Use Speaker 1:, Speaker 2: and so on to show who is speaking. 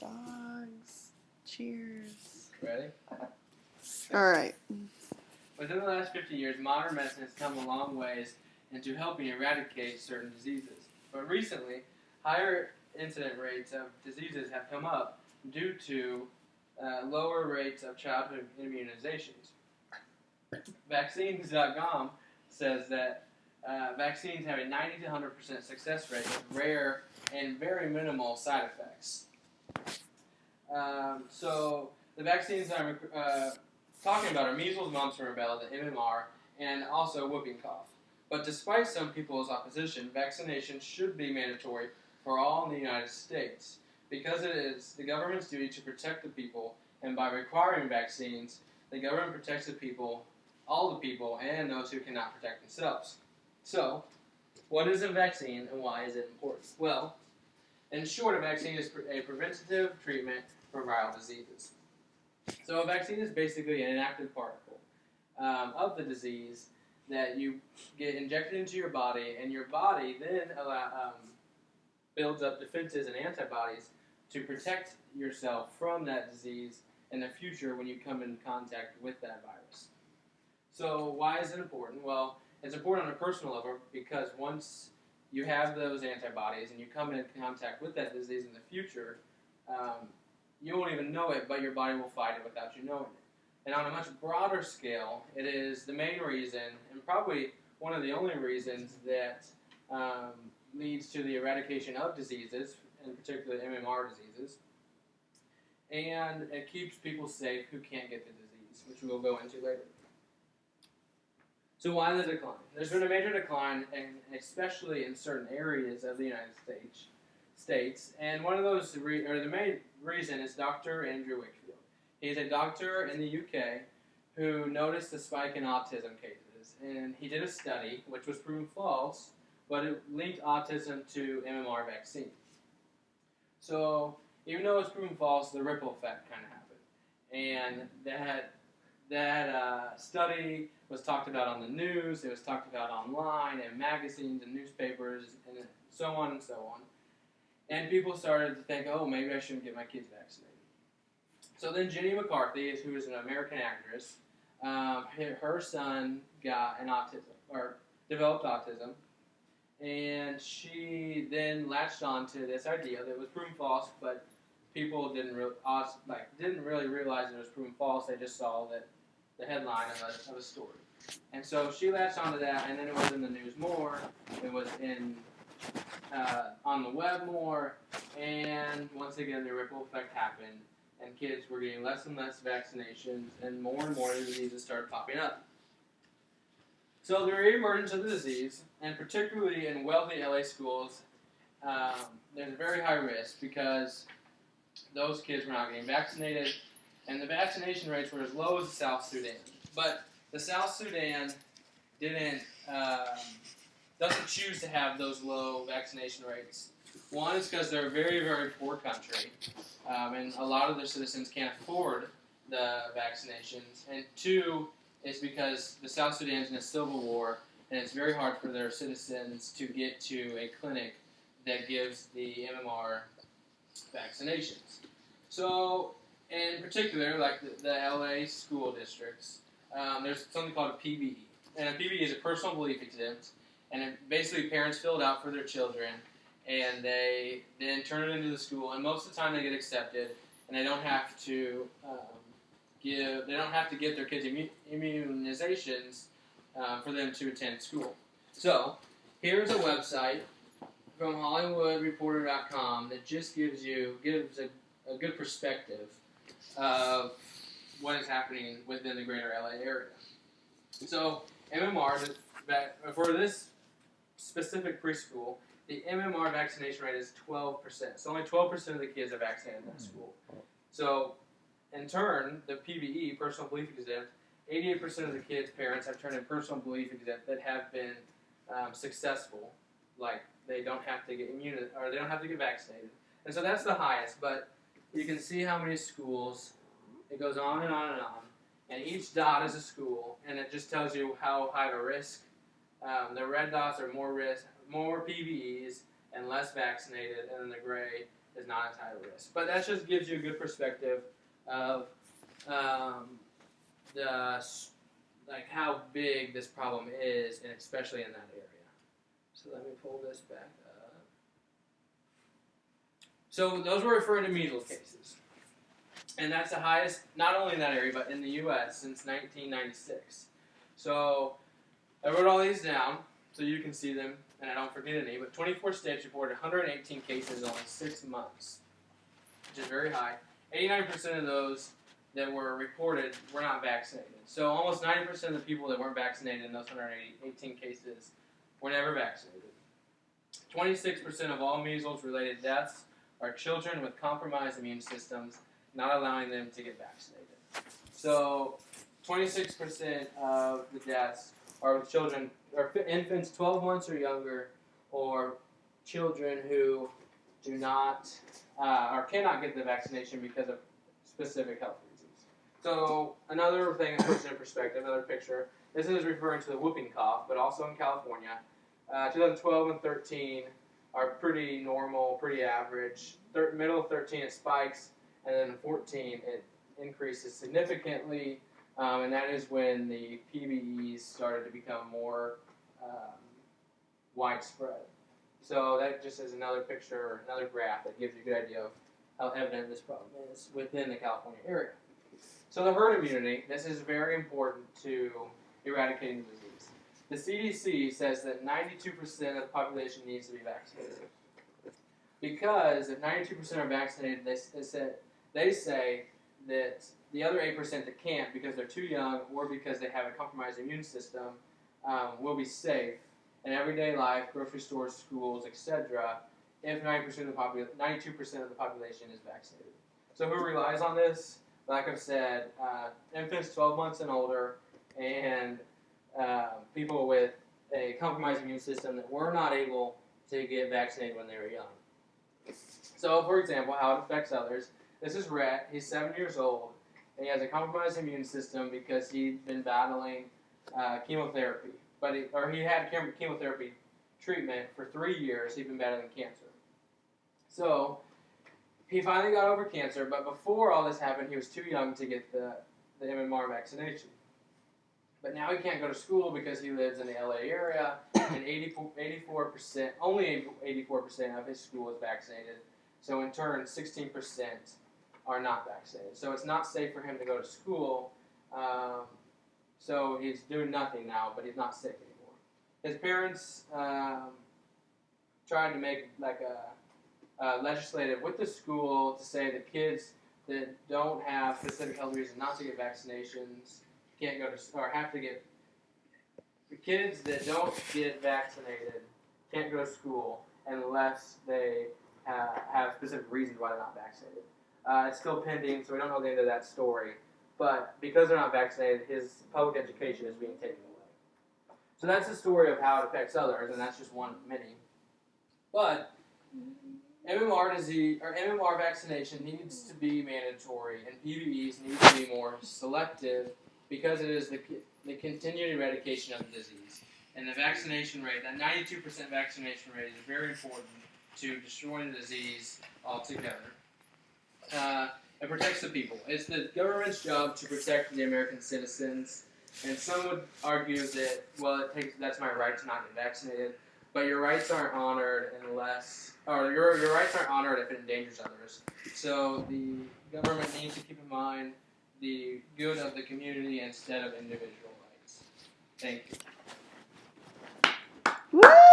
Speaker 1: Dogs. Cheers.
Speaker 2: Ready?
Speaker 1: All right.
Speaker 2: Within the last 50 years, modern medicine has come a long ways into helping eradicate certain diseases. But recently, higher incident rates of diseases have come up due to lower rates of childhood immunizations. Vaccines.com says that vaccines have a 90 to 100% success rate with rare and very minimal side effects. So the vaccines I'm talking about are measles, mumps, and rubella, the MMR, and also whooping cough. But despite some people's opposition, vaccination should be mandatory for all in the United States because it is the government's duty to protect the people, and by requiring vaccines, the government protects the people, all the people, and those who cannot protect themselves. So, what is a vaccine and why is it important? Well, in short, a vaccine is a preventative treatment for viral diseases. So a vaccine is basically an inactive particle of the disease that you get injected into your body, and your body then builds up defenses and antibodies to protect yourself from that disease in the future when you come in contact with that virus. So why is it important? Well, it's important on a personal level because once you have those antibodies and you come in contact with that disease in the future, you won't even know it, but your body will fight it without you knowing it. And on a much broader scale, it is the main reason, and probably one of the only reasons, that leads to the eradication of diseases, in particular MMR diseases. And it keeps people safe who can't get the disease, which we'll go into later. So why the decline? There's been a major decline, especially in certain areas of the United States. And one of those, the main reason is Dr. Andrew Wakefield. He's a doctor in the UK who noticed a spike in autism cases. And he did a study, which was proven false, but it linked autism to MMR vaccine. So even though it's proven false, the ripple effect kind of happened. And that study was talked about on the news, it was talked about online, and magazines, and newspapers, and so on and so on. And people started to think, oh, maybe I shouldn't get my kids vaccinated. So then Jenny McCarthy, who is an American actress, her son got developed autism, and she then latched on to this idea that was proven false, but people didn't really realize it was proven false. They just saw the headline of a story. And so she latched onto that, and then it was in the news more, it was on the web more, and once again the ripple effect happened, and kids were getting less and less vaccinations, and more diseases started popping up. So the reemergence of the disease, and particularly in wealthy LA schools, there's a very high risk because those kids were not getting vaccinated, and the vaccination rates were as low as the South Sudan. But the South Sudan doesn't choose to have those low vaccination rates. One is because they're a very, very poor country, and a lot of their citizens can't afford the vaccinations. And two is because the South Sudan is in a civil war, and it's very hard for their citizens to get to a clinic that gives the MMR vaccinations. So, in particular, like the LA school districts, there's something called a PBE. And a PBE is a personal belief exempt, and basically parents fill it out for their children, and they then turn it into the school, and most of the time they get accepted, and they don't have to get their kids immunizations for them to attend school. So, here's a website from HollywoodReporter.com that just gives a good perspective of what is happening within the greater LA area. So, MMR, for this specific preschool, the MMR vaccination rate is 12%. So only 12% of the kids are vaccinated in that school. So, in turn, the PBE, personal belief exempt, 88% of the kids' parents have turned in personal belief exempt that have been successful. Like, they don't have to get they don't have to get vaccinated. And so that's the highest, but you can see how many schools, it goes on and on and on. And each dot is a school, and it just tells you how high of a risk. The red dots are more risk, more PBEs, and less vaccinated, and then the gray is not as high risk. But that just gives you a good perspective of like how big this problem is, and especially in that area. So let me pull this back up. So those were referring to measles cases. And that's the highest, not only in that area, but in the U.S. since 1996. So I wrote all these down so you can see them, and I don't forget any. But 24 states reported 118 cases in only 6 months, which is very high. 89% of those that were reported were not vaccinated. So almost 90% of the people that weren't vaccinated in those 118 cases were never vaccinated. 26% of all measles-related deaths are children with compromised immune systems, not allowing them to get vaccinated. So 26% of the deaths are with children, or infants 12 months or younger, or children who do not or cannot get the vaccination because of specific health reasons. So another thing that puts it in perspective, another picture, this is referring to the whooping cough, but also in California. 2012 and 13 are pretty normal, pretty average. Middle of 13 it spikes, and then 14 it increases significantly, and that is when the PBEs started to become more widespread. So that just is another picture, another graph that gives you a good idea of how evident this problem is within the California area. So the herd immunity, this is very important to eradicating the disease. The CDC says that 92% of the population needs to be vaccinated. Because if 92% are vaccinated, they say that the other 8% that can't because they're too young or because they have a compromised immune system will be safe in everyday life, grocery stores, schools, etc. if 92% of the population is vaccinated. So who relies on this? Like I've said, infants 12 months and older, and people with a compromised immune system that were not able to get vaccinated when they were young. So, for example, how it affects others. This is Rhett. He's 7 years old, and he has a compromised immune system because he'd been battling chemotherapy. He had chemotherapy treatment for 3 years. He'd been battling cancer. So he finally got over cancer, but before all this happened, he was too young to get the MMR vaccination. But now he can't go to school because he lives in the LA area, and 84%, only 84% of his school is vaccinated. So in turn, 16% are not vaccinated. So it's not safe for him to go to school. So he's doing nothing now, but he's not sick anymore. His parents tried to make like a legislative with the school to say that kids that don't have specific health reasons not to get vaccinations can't go to, or have to get, the kids that don't get vaccinated can't go to school unless they have specific reasons why they're not vaccinated. It's still pending, so we don't know the end of that story. But because they're not vaccinated, his public education is being taken away. So that's the story of how it affects others, and that's just one of many. But MMR vaccination needs to be mandatory, and PBEs need to be more selective because it is the continued eradication of the disease. And the vaccination rate, that 92% vaccination rate, is very important to destroying the disease altogether. It protects the people. It's the government's job to protect the American citizens. And some would argue that, well, that's my right to not get vaccinated. But your rights aren't honored your rights aren't honored if it endangers others. So the government needs to keep in mind the good of the community instead of individual rights. Thank you.
Speaker 1: Woo!